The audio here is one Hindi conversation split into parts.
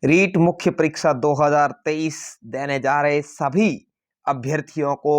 रीट मुख्य परीक्षा 2023 देने जा रहे सभी अभ्यर्थियों को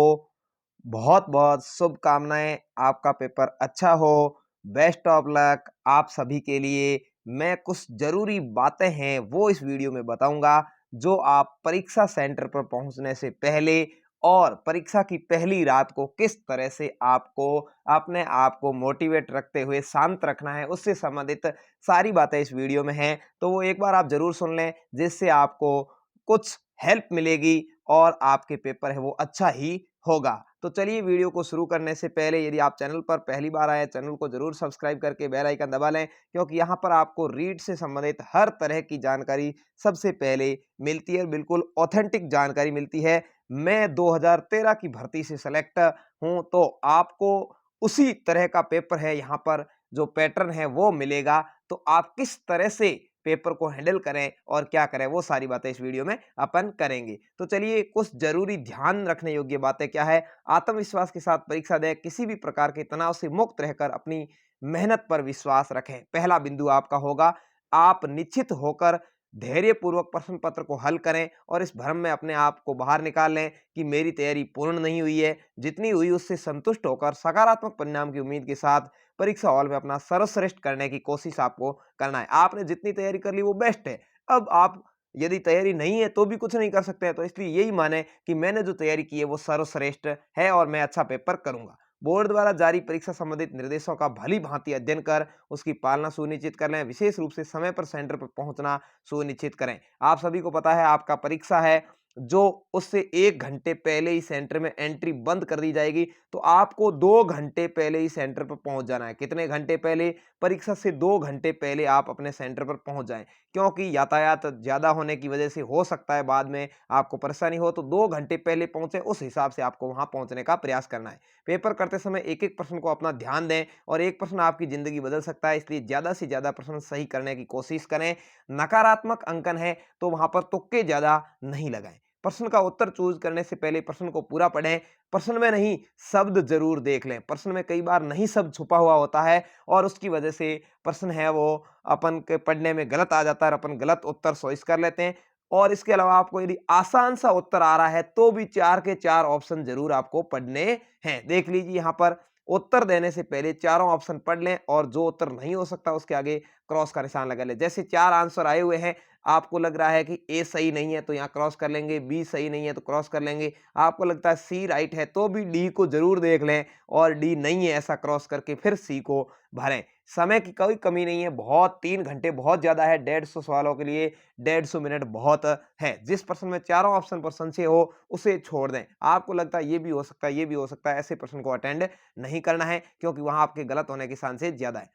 बहुत बहुत शुभकामनाएं। आपका पेपर अच्छा हो, बेस्ट ऑफ लक आप सभी के लिए। मैं कुछ जरूरी बातें हैं वो इस वीडियो में बताऊंगा जो आप परीक्षा सेंटर पर पहुंचने से पहले और परीक्षा की पहली रात को किस तरह से आपको अपने आप को मोटिवेट रखते हुए शांत रखना है, उससे संबंधित सारी बातें इस वीडियो में हैं। तो वो एक बार आप जरूर सुन लें, जिससे आपको कुछ हेल्प मिलेगी और आपके पेपर है वो अच्छा ही होगा। तो चलिए वीडियो को शुरू करने से पहले यदि आप चैनल पर पहली बार आए, चैनल को जरूर सब्सक्राइब करके बेल आइकन दबा लें, क्योंकि यहाँ पर आपको रीट से संबंधित हर तरह की जानकारी सबसे पहले मिलती है, बिल्कुल ऑथेंटिक जानकारी मिलती है। मैं 2013 की भर्ती से सेलेक्ट हूँ, तो आपको उसी तरह का पेपर है, यहाँ पर जो पैटर्न है वो मिलेगा। तो आप किस तरह से पेपर को हैंडल करें और क्या करें, वो सारी बातें इस वीडियो में अपन करेंगे। तो चलिए, कुछ जरूरी ध्यान रखने योग्य बातें क्या है। आत्मविश्वास के साथ परीक्षा दें, किसी भी प्रकार के तनाव से मुक्त रहकर अपनी मेहनत पर विश्वास रखें। पहला बिंदु आपका होगा, आप निश्चित होकर धैर्यपूर्वक प्रश्न पत्र को हल करें और इस भ्रम में अपने आप को बाहर निकाल लें कि मेरी तैयारी पूर्ण नहीं हुई है। जितनी हुई उससे संतुष्ट होकर सकारात्मक परिणाम की उम्मीद के साथ परीक्षा हॉल में अपना सर्वश्रेष्ठ करने की कोशिश आपको करना है। आपने जितनी तैयारी कर ली वो बेस्ट है। अब आप यदि तैयारी नहीं है तो भी कुछ नहीं कर सकते हैं, तो इसलिए यही माने कि मैंने जो तैयारी की है वो सर्वश्रेष्ठ है और मैं अच्छा पेपर करूंगा। बोर्ड द्वारा जारी परीक्षा संबंधित निर्देशों का भली भांति अध्ययन कर उसकी पालना सुनिश्चित कर लें। विशेष रूप से समय पर सेंटर पर पहुंचना सुनिश्चित करें। आप सभी को पता है आपका परीक्षा है जो उससे 1 घंटे पहले ही सेंटर में एंट्री बंद कर दी जाएगी, तो आपको 2 घंटे पहले ही सेंटर पर पहुंच जाना है। कितने घंटे पहले? परीक्षा से 2 घंटे पहले आप अपने सेंटर पर पहुंच जाएं, क्योंकि यातायात ज्यादा होने की वजह से हो सकता है बाद में आपको परेशानी हो। तो 2 घंटे पहले पहुंचे, उस हिसाब से आपको वहां पहुंचने का प्रयास करना है। पेपर करते समय एक एक प्रश्न को अपना ध्यान दें और एक प्रश्न आपकी जिंदगी बदल सकता है, इसलिए ज्यादा से ज्यादा प्रश्न सही करने की कोशिश करें। नकारात्मक अंकन है तो वहां पर तुक्के ज्यादा नहीं लगाएं। प्रश्न का उत्तर चूज करने से पहले प्रश्न को पूरा पढ़ें। प्रश्न में नहीं, शब्द जरूर देख लें। प्रश्न में कई बार नहीं शब्द छुपा हुआ होता है और उसकी वजह से प्रश्न है वो अपन के पढ़ने में गलत आ जाता है और अपन गलत उत्तर चॉइस कर लेते हैं। और इसके अलावा आपको यदि आसान सा उत्तर आ रहा है तो भी 4 के 4 ऑप्शन जरूर आपको पढ़ने हैं। देख लीजिए, यहाँ पर उत्तर देने से पहले चारों ऑप्शन पढ़ लें और जो उत्तर नहीं हो सकता उसके आगे क्रॉस का निशान लगा लें। जैसे 4 आंसर आए हुए हैं, आपको लग रहा है कि ए सही नहीं है तो यहाँ क्रॉस कर लेंगे, बी सही नहीं है तो क्रॉस कर लेंगे, आपको लगता है सी राइट है तो भी डी को जरूर देख लें और डी नहीं है ऐसा क्रॉस करके फिर सी को भरें। समय की कोई कमी नहीं है, बहुत 3 घंटे बहुत ज्यादा है। 150 सवालों के लिए 150 मिनट बहुत है। जिस प्रश्न में चारों ऑप्शन पर संशय हो उसे छोड़ दें। आपको लगता है ये भी हो सकता है, ये भी हो सकता है, ऐसे प्रश्न को अटेंड नहीं करना है, क्योंकि वहां आपके गलत होने के चांसेस ज्यादा है।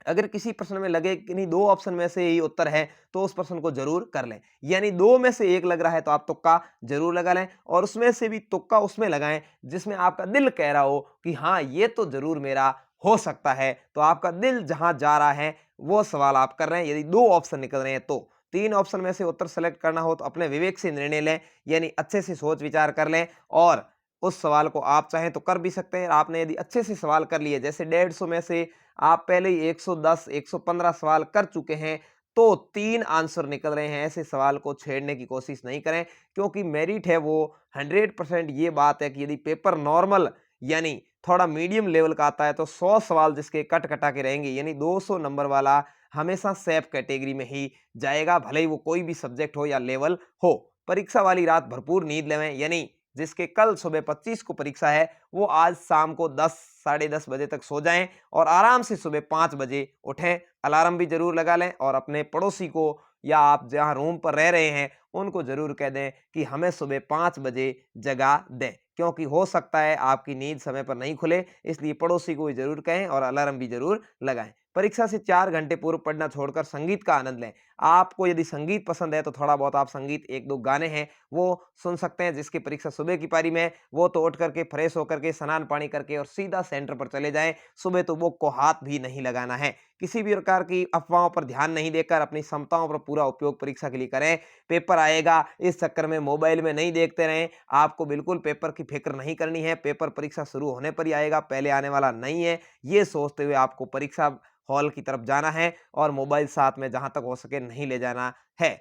अगर किसी प्रश्न में लगे कि नहीं 2 ऑप्शन में से यही उत्तर है, तो उस प्रश्न को जरूर कर लें। यानी 2 में से 1 लग रहा है तो आप तुक्का जरूर लगा लें और उसमें से भी तुक्का उसमें लगाएं जिसमें आपका दिल कह रहा हो कि हाँ ये तो जरूर मेरा हो सकता है। तो आपका दिल जहां जा रहा है वो सवाल आप कर रहे हैं। यदि 2 ऑप्शन निकल रहे हैं तो 3 ऑप्शन में से उत्तर सेलेक्ट करना हो तो अपने विवेक से निर्णय लें, यानी अच्छे से सोच विचार कर लें और उस सवाल को आप चाहें तो कर भी सकते हैं। आपने यदि अच्छे से सवाल कर लिए, जैसे 150 में से आप पहले ही 110 115 सवाल कर चुके हैं, तो 3 आंसर निकल रहे हैं, ऐसे सवाल को छेड़ने की कोशिश नहीं करें, क्योंकि मेरिट है वो 100%। ये बात है कि यदि पेपर नॉर्मल यानी थोड़ा मीडियम लेवल का आता है तो 100 सवाल जिसके कट कटा के रहेंगे, यानी 200 नंबर वाला हमेशा सेफ कैटेगरी में ही जाएगा, भले ही वो कोई भी सब्जेक्ट हो या लेवल हो। परीक्षा वाली रात भरपूर नींद लेवें, यानी जिसके कल सुबह 25 को परीक्षा है वो आज शाम को 10 साढ़े 10 बजे तक सो जाएं और आराम से सुबह 5 बजे उठें। अलार्म भी जरूर लगा लें और अपने पड़ोसी को या आप जहां रूम पर रह रहे हैं उनको जरूर कह दें कि हमें सुबह 5 बजे जगा दें, क्योंकि हो सकता है आपकी नींद समय पर नहीं खुले। इसलिए पड़ोसी को भी जरूर कहें और अलार्म भी जरूर लगाएं। परीक्षा से 4 घंटे पूर्व पढ़ना छोड़कर संगीत का आनंद लें। आपको यदि संगीत पसंद है तो थोड़ा बहुत आप संगीत, 1-2 गाने हैं वो सुन सकते हैं। जिसकी परीक्षा सुबह की पारी में है वो तो उठ करके फ्रेश होकर के स्नान पानी करके और सीधा सेंटर पर चले जाएं। सुबह तो बुक को हाथ भी नहीं लगाना है। किसी भी प्रकार की अफवाहों पर ध्यान नहीं देकर अपनी क्षमताओं पर पूरा उपयोग परीक्षा के लिए करें। पेपर आएगा इस चक्कर में मोबाइल में नहीं देखते रहें। आपको बिल्कुल पेपर की फिक्र नहीं करनी है। पेपर परीक्षा शुरू होने पर ही आएगा, पहले आने वाला नहीं है, ये सोचते हुए आपको परीक्षा हॉल की तरफ जाना है और मोबाइल साथ में जहां तक हो सके नहीं ले जाना है।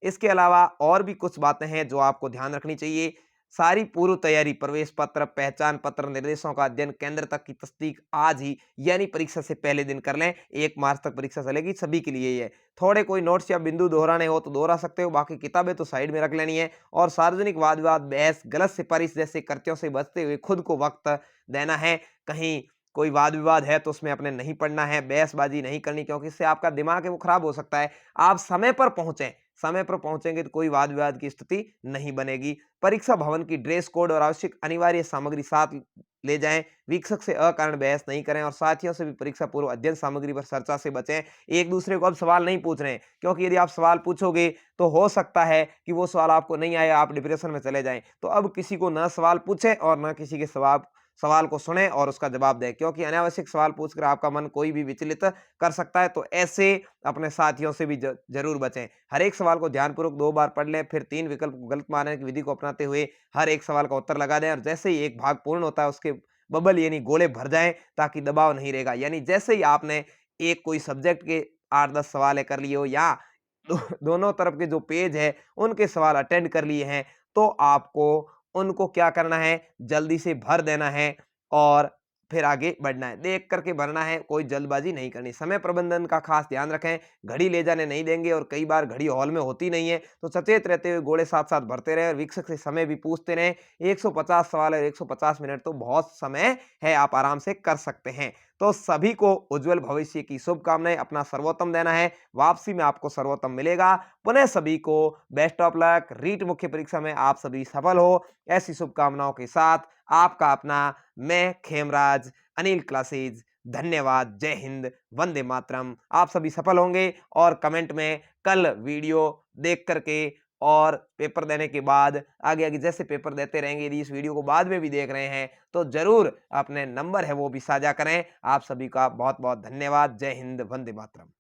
इसके अलावा और भी कुछ बातें हैं जो आपको ध्यान रखनी चाहिए। सारी पूर्व तैयारी, प्रवेश पत्र, पहचान पत्र, निर्देशों का अध्ययन, केंद्र तक की तस्दीक आज ही यानी परीक्षा से पहले दिन कर लें। 1 मार्च तक परीक्षा चलेगी, सभी के लिए ये। थोड़े कोई नोट्स या बिंदु दोहराने हो तो दोहरा सकते हो, बाकी किताबें तो साइड में रख लेनी है। और सार्वजनिक वाद विवाद, बहस, गलत सिफारिश जैसे कृत्यों से बचते हुए खुद को वक्त देना है। कहीं कोई वाद विवाद है तो उसमें अपने नहीं पढ़ना है, बहसबाजी नहीं करनी, क्योंकि इससे आपका दिमाग है वो खराब हो सकता है। आप समय पर पहुंचें, समय पर पहुंचेंगे तो कोई वाद विवाद की स्थिति नहीं बनेगी। परीक्षा भवन की ड्रेस कोड और आवश्यक अनिवार्य सामग्री साथ ले जाएं। वीक्षक से अकारण बहस नहीं करें और साथियों से भी परीक्षा पूर्व अध्ययन सामग्री पर चर्चा से बचें। एक दूसरे को अब सवाल नहीं पूछ रहे हैं, क्योंकि यदि आप सवाल पूछोगे तो हो सकता है कि वो सवाल आपको नहीं आए, आप डिप्रेशन में चले जाएं। तो अब किसी को न सवाल पूछें और न किसी के सवाल को सुने और उसका जवाब दें, क्योंकि अनावश्यक सवाल पूछकर आपका मन कोई भी विचलित कर सकता है। तो ऐसे अपने साथियों से भी जरूर बचें। हर एक सवाल को ध्यानपूर्वक 2 बार पढ़ लें, फिर 3 विकल्प को गलत मानने की विधि को अपनाते हुए हर एक सवाल का उत्तर लगा दें। और जैसे ही एक भाग पूर्ण होता है उसके बबल यानी गोले भर जाएं, ताकि दबाव नहीं रहेगा। यानी जैसे ही आपने एक कोई सब्जेक्ट के 8-10 सवाल कर लिए हो या दोनों तरफ के जो पेज है उनके सवाल अटेंड कर लिए हैं, तो आपको उनको क्या करना है, जल्दी से भर देना है और फिर आगे बढ़ना है। देख करके भरना है, कोई जल्दबाजी नहीं करनी। समय प्रबंधन का खास ध्यान रखें, घड़ी ले जाने नहीं देंगे और कई बार घड़ी हॉल में होती नहीं है, तो सचेत रहते हुए गोले साथ-साथ भरते रहें और वीक्षक से समय भी पूछते रहें। 150 सवाल और 150 मिनट तो बहुत समय है, आप आराम से कर सकते हैं। तो सभी को उज्जवल भविष्य की शुभकामनाएं, अपना सर्वोत्तम देना है, वापसी में आपको सर्वोत्तम मिलेगा। पुनः सभी को बेस्ट ऑफ लक, रीट मुख्य परीक्षा में आप सभी सफल हो, ऐसी शुभकामनाओं के साथ आपका अपना मैं खेमराज, अनिल क्लासेज। धन्यवाद, जय हिंद, वंदे मातरम। आप सभी सफल होंगे और कमेंट में कल वीडियो देख करके और पेपर देने के बाद आगे आगे जैसे पेपर देते रहेंगे, यदि इस वीडियो को बाद में भी देख रहे हैं तो जरूर अपने नंबर है वो भी साझा करें। आप सभी का बहुत बहुत धन्यवाद। जय हिंद, वंदे मातरम।